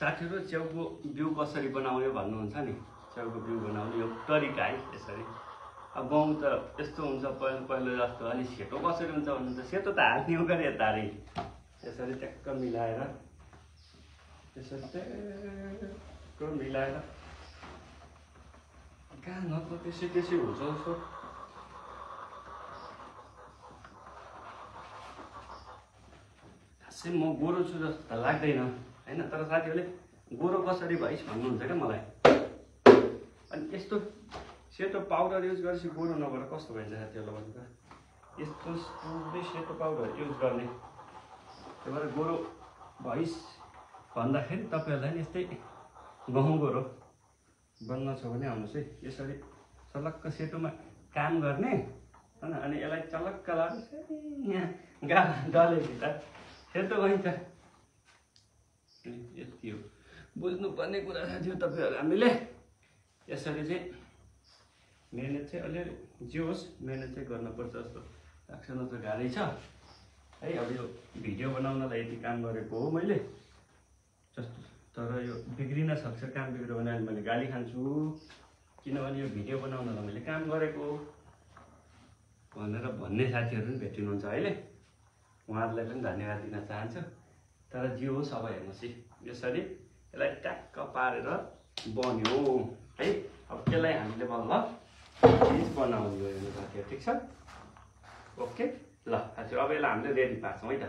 साथीहरु च्याउको बिउ कसरी बनाउने भन्नुहुन्छ नि। च्याउको बिउ बनाउने यो तरिका है यसरी। अब गहुँ त यस्तो हुन्छ पहिलो जस्तो अलि सेतो कसरी हुन्छ भन्नुहुन्छ। सेतो त हाल्ने हो गरे यतारी यसरी ट्याक्क मिलाएर यसरी ट्याक्क मिलाएर कहाँ न त त्यसै हुन्छ जस्तो खासै म गोरो छु जस्तो त लाग्दैन हैन। तर साथीहरुले गोरो कसरी भइस् भन्नुहुन्छ क्या मलाई। अनि यस्तो सेतो पाउडर युज गरेपछि गोरो नभएर कस्तो भइन्छ साथीहरुलाई भन्नु त। यस्तो पुरै सेतो पाउडर युज गर्ने त्यही भएर गोरो भइस् भन्दाखेरि तपाईहरुलाई नि यस्तै गहुँ गोरो बन्न छ भने आउनुस् है। यसरी सलक्क सेतोमा काम गर्ने हैन। अनि यसलाई चलक्क लाएर यहाँ गाला डलेभित्र सेतो भइन्छ। यति हो बुझ्नुपर्ने कुरा साथीहरु तपाईहरु। हामीले यसरी चाहिँ मेहनत चाहिँ अलिअलि जे होस् मेहनत चाहिँ गर्नुपर्छ जस्तो लाग्छ। न त गाह्रै छ है। अब यो भिडियो बनाउनलाई यति काम गरेको हो मैले जस्तो। तर यो बिग्रिन सक्छ। काम बिग्रियो भने मैले गाली खान्छु। किनभने यो भिडियो बनाउनलाई मैले काम गरेको भनेर भन्ने साथीहरु पनि भेटिनुहुन्छ अहिले। उहाँहरुलाई पनि धन्यवाद दिन चाहन्छु। तर जे होस् अब हेर्नुस् है यसरी यसलाई ट्याक्क पारेर बन्यो है। अब यसलाई हामीले बल्ल चिज बनाउने हो हेर्नु साथीहरु। ठीक छ ओके ल साथीहरु अब यसलाई हामीले रेडी पार्छौं है त।